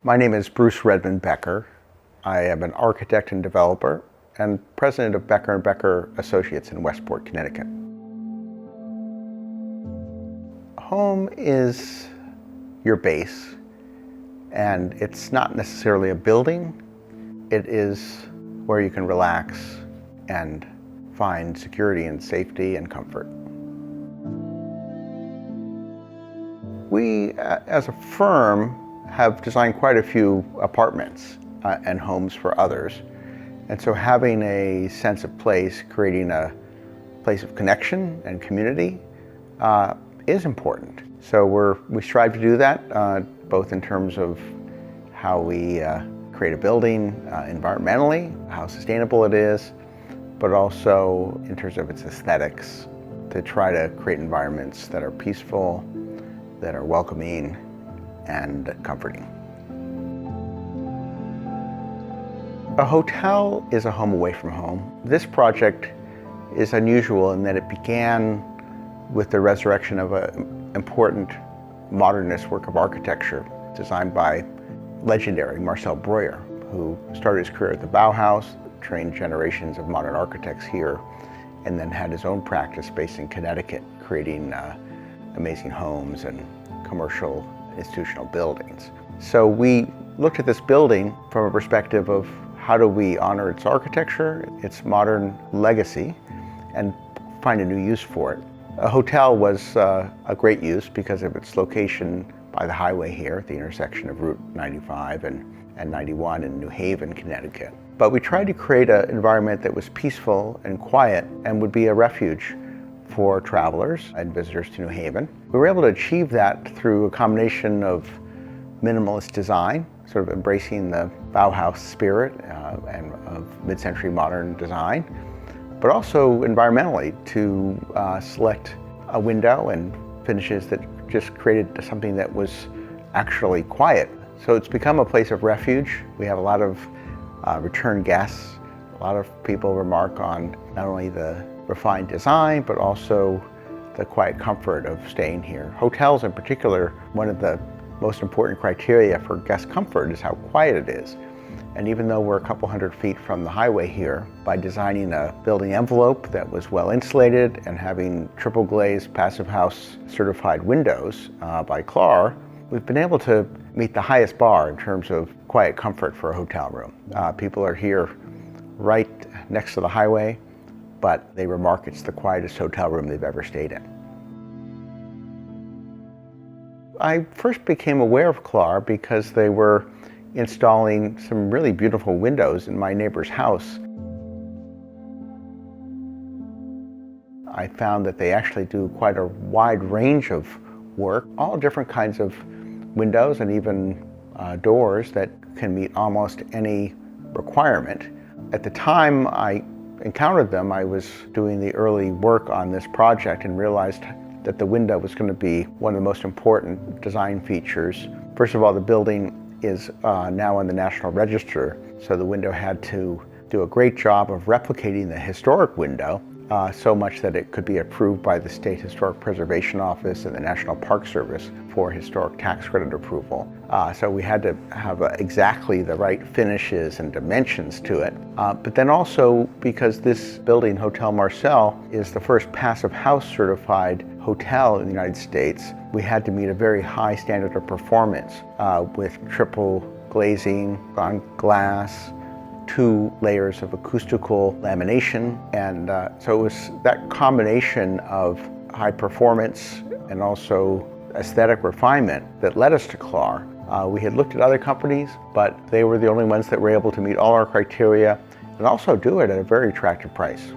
My name is Bruce Becker. I am an architect and developer and president of Becker Associates in Westport, Connecticut. Home is your base, and it's not necessarily a building. It is where you can relax and find security and safety and comfort. We, as a firm, have designed quite a few apartments and homes for others. And so having a sense of place, creating a place of connection and community is important. So we strive to do that, both in terms of how we create a building environmentally, how sustainable it is, but also in terms of its aesthetics, to try to create environments that are peaceful, that are welcoming, and comforting. A hotel is a home away from home. This project is unusual in that it began with the resurrection of an important modernist work of architecture designed by legendary Marcel, who started his career at the Bauhaus, trained generations of modern architects here, and then had his own practice based in Connecticut, creating amazing homes and commercial institutional buildings. So we looked at this building from a perspective of how do we honor its architecture, its modern legacy, and find a new use for it. A hotel was a great use because of its location by the highway here at the intersection of Route 95 and 91 in New Haven, Connecticut. But we tried to create an environment that was peaceful and quiet and would be a refuge for travelers and visitors to New Haven. We were able to achieve that through a combination of minimalist design, sort of embracing the Bauhaus spirit and of mid-century modern design, but also environmentally to select a window and finishes that just created something that was actually quiet. So it's become a place of refuge. We have a lot of return guests. A lot of people remark on not only the refined design, but also the quiet comfort of staying here. Hotels in particular, one of the most important criteria for guest comfort is how quiet it is. And even though we're a couple hundred feet from the highway here, by designing a building envelope that was well insulated and having triple glazed passive house certified windows by KLAR, we've been able to meet the highest bar in terms of quiet comfort for a hotel room. People are here right next to the highway, but they remark it's the quietest hotel room they've ever stayed in. I first became aware of KLAR because they were installing some really beautiful windows in my neighbor's house. I found that they actually do quite a wide range of work, all different kinds of windows and even doors that can meet almost any requirement. At the time I encountered them, I was doing the early work on this project and realized that the window was going to be one of the most important design features. First of all, the building is now on the National Register, so the window had to do a great job of replicating the historic window, so much that it could be approved by the State Historic Preservation Office and the National Park Service for historic tax credit approval. So we had to have exactly the right finishes and dimensions to it. But then also because this building, Hotel Marcel, is the first passive house certified hotel in the United States, we had to meet a very high standard of performance with triple glazing on glass, 2 layers of acoustical lamination, and so it was that combination of high performance and also aesthetic refinement that led us to KLAR. We had looked at other companies, but they were the only ones that were able to meet all our criteria and also do it at a very attractive price.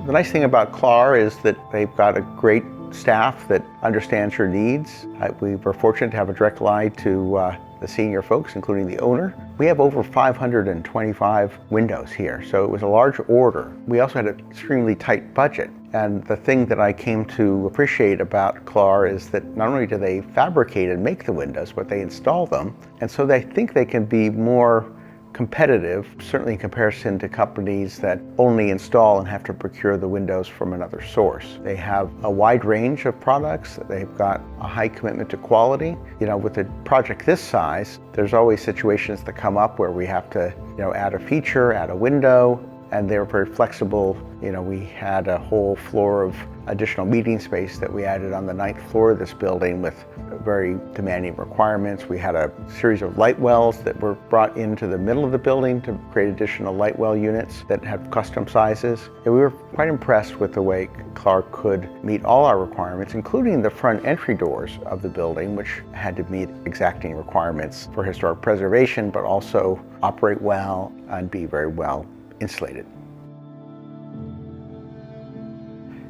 The nice thing about KLAR is that they've got a great staff that understands your needs. We were fortunate to have a direct line to the senior folks, including the owner. We have over 525 windows here, so it was a large order. We also had an extremely tight budget. And the thing that I came to appreciate about KLAR is that not only do they fabricate and make the windows, but they install them. And so they think they can be more competitive, certainly in comparison to companies that only install and have to procure the windows from another source. They have a wide range of products. They've got a high commitment to quality. With a project this size, there's always situations that come up where we have to, add a feature, add a window, and they're very flexible. We had a whole floor of additional meeting space that we added on the 9th floor of this building with very demanding requirements. We had a series of light wells that were brought into the middle of the building to create additional light well units that had custom sizes. And we were quite impressed with the way KLAR could meet all our requirements, including the front entry doors of the building, which had to meet exacting requirements for historic preservation, but also operate well and be very well insulated.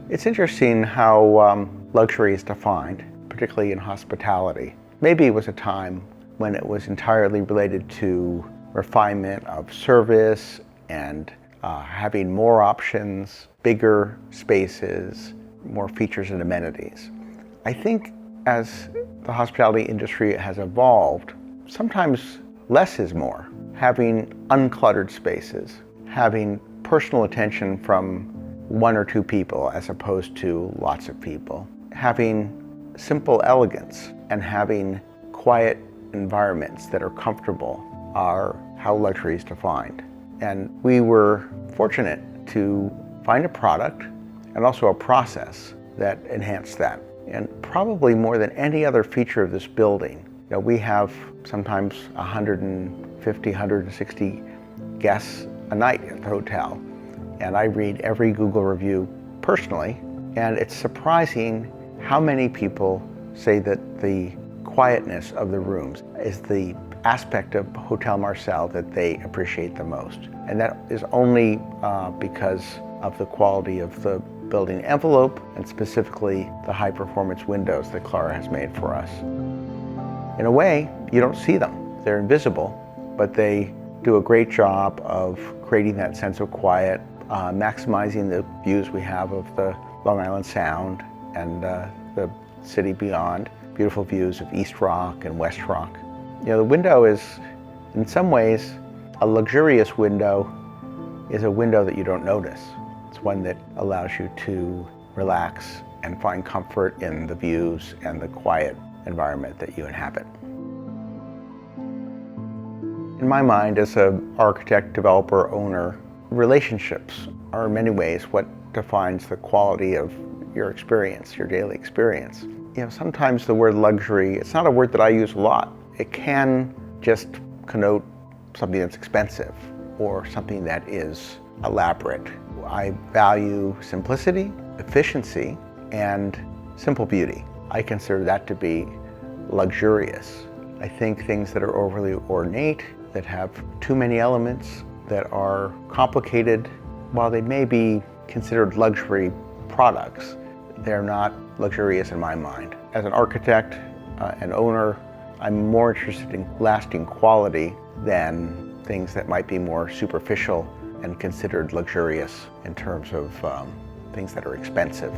It's interesting how luxury is defined, particularly in hospitality. Maybe it was a time when it was entirely related to refinement of service and having more options, bigger spaces, more features and amenities. I think as the hospitality industry has evolved, sometimes less is more. Having uncluttered spaces, having personal attention from one or two people as opposed to lots of people, having simple elegance and having quiet environments that are comfortable are how luxury is defined. And we were fortunate to find a product and also a process that enhanced that. And probably more than any other feature of this building, we have sometimes 150, 160 guests a night at the hotel. And I read every Google review personally, and it's surprising how many people say that the quietness of the rooms is the aspect of Hotel Marcel that they appreciate the most. And that is only because of the quality of the building envelope and specifically the high performance windows that KLAR has made for us. In a way, you don't see them. They're invisible, but they do a great job of creating that sense of quiet, maximizing the views we have of the Long Island Sound and the city beyond. Beautiful views of East Rock and West Rock. The window is, in some ways, a luxurious window is a window that you don't notice. It's one that allows you to relax and find comfort in the views and the quiet environment that you inhabit. In my mind, as an architect, developer, owner, relationships are in many ways what defines the quality of your experience, your daily experience. Sometimes the word luxury, it's not a word that I use a lot. It can just connote something that's expensive or something that is elaborate. I value simplicity, efficiency, and simple beauty. I consider that to be luxurious. I think things that are overly ornate, that have too many elements, that are complicated, while they may be considered luxury products, they're not luxurious in my mind. As an architect and owner, I'm more interested in lasting quality than things that might be more superficial and considered luxurious in terms of things that are expensive.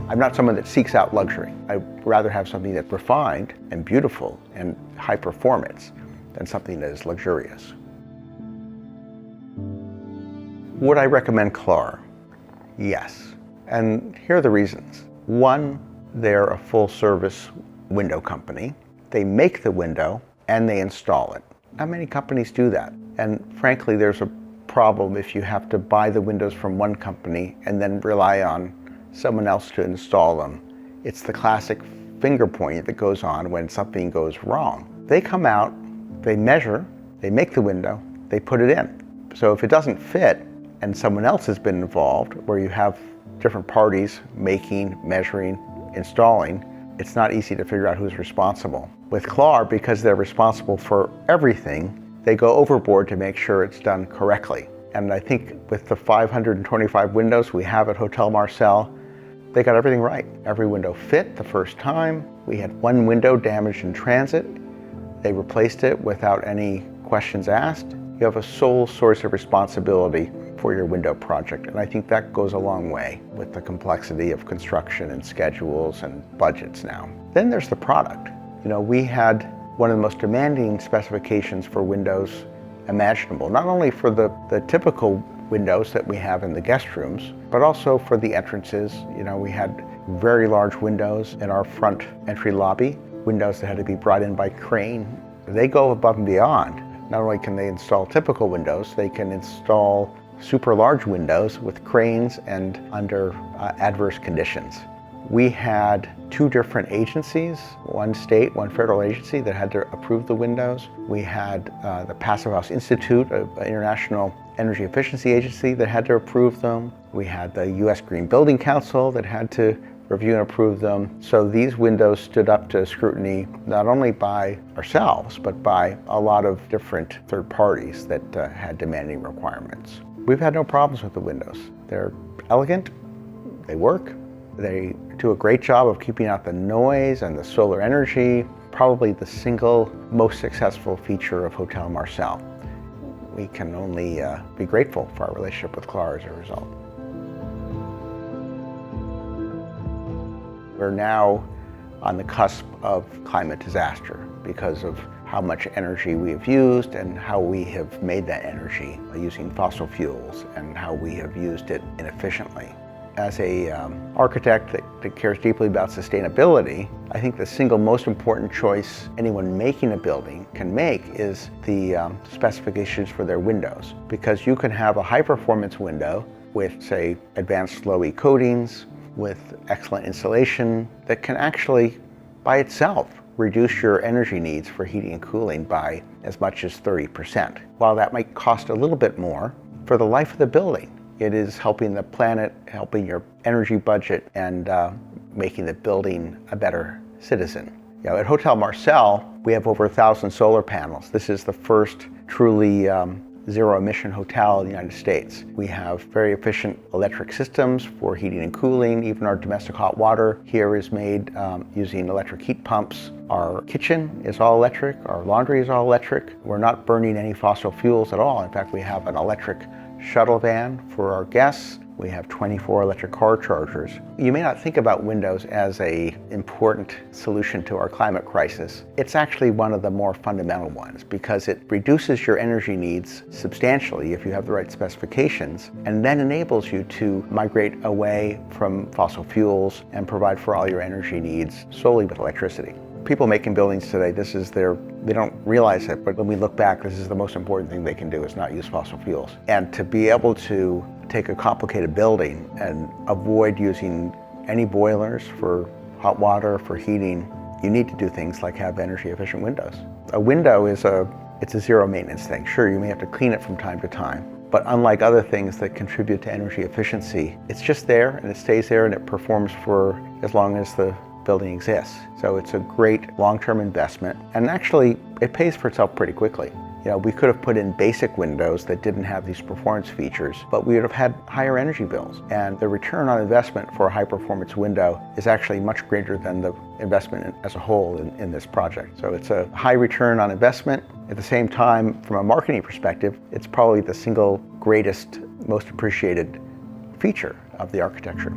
I'm not someone that seeks out luxury. I'd rather have something that's refined and beautiful and high performance than something that is luxurious. Would I recommend KLAR? Yes. And here are the reasons. One, they're a full-service window company. They make the window and they install it. Not many companies do that. And frankly, there's a problem if you have to buy the windows from one company and then rely on someone else to install them. It's the classic finger point that goes on when something goes wrong. They come out, they measure, they make the window, they put it in. So if it doesn't fit and someone else has been involved, where you have different parties making, measuring, installing, it's not easy to figure out who's responsible. With KLAR, because they're responsible for everything, they go overboard to make sure it's done correctly. And I think with the 525 windows we have at Hotel Marcel, they got everything right. Every window fit the first time. We had one window damaged in transit. They replaced it without any questions asked. You have a sole source of responsibility for your window project. And I think that goes a long way with the complexity of construction and schedules and budgets now. Then there's the product. We had one of the most demanding specifications for windows imaginable, not only for the typical windows that we have in the guest rooms, but also for the entrances. You know, we had very large windows in our front entry lobby, windows that had to be brought in by crane. They go above and beyond. Not only can they install typical windows, they can install super large windows with cranes and under adverse conditions. We had 2 different agencies, one state, one federal agency that had to approve the windows. We had the Passive House Institute, an international energy efficiency agency, that had to approve them. We had the U.S. Green Building Council that had to review and approve them. So these windows stood up to scrutiny not only by ourselves, but by a lot of different third parties that had demanding requirements. We've had no problems with the windows. They're elegant, they work, they do a great job of keeping out the noise and the solar energy, probably the single most successful feature of Hotel Marcel. We can only be grateful for our relationship with KLAR as a result. We're now on the cusp of climate disaster because of how much energy we have used and how we have made that energy using fossil fuels and how we have used it inefficiently. As an architect that cares deeply about sustainability, I think the single most important choice anyone making a building can make is the specifications for their windows. Because you can have a high-performance window with, say, advanced low-E coatings, with excellent insulation, that can actually, by itself, reduce your energy needs for heating and cooling by as much as 30%. While that might cost a little bit more, for the life of the building, it is helping the planet, helping your energy budget, and making the building a better citizen. You know, at Hotel Marcel, we have over 1,000 solar panels. This is the first truly zero-emission hotel in the United States. We have very efficient electric systems for heating and cooling. Even our domestic hot water here is made using electric heat pumps. Our kitchen is all electric. Our laundry is all electric. We're not burning any fossil fuels at all. In fact, we have an electric shuttle van for our guests. We have 24 electric car chargers. You may not think about windows as an important solution to our climate crisis. It's actually one of the more fundamental ones because it reduces your energy needs substantially if you have the right specifications, and then enables you to migrate away from fossil fuels and provide for all your energy needs solely with electricity. People making buildings today, they don't realize it, but when we look back, this is the most important thing they can do, is not use fossil fuels. And to be able to take a complicated building and avoid using any boilers for hot water, for heating, you need to do things like have energy efficient windows. A window is it's a zero maintenance thing. Sure, you may have to clean it from time to time, but unlike other things that contribute to energy efficiency, it's just there and it stays there and it performs for as long as the building exists. So it's a great long-term investment, and actually it pays for itself pretty quickly. You know, we could have put in basic windows that didn't have these performance features, but we would have had higher energy bills. And the return on investment for a high-performance window is actually much greater than the investment as a whole in this project. So it's a high return on investment. At the same time, from a marketing perspective, it's probably the single greatest, most appreciated feature of the architecture.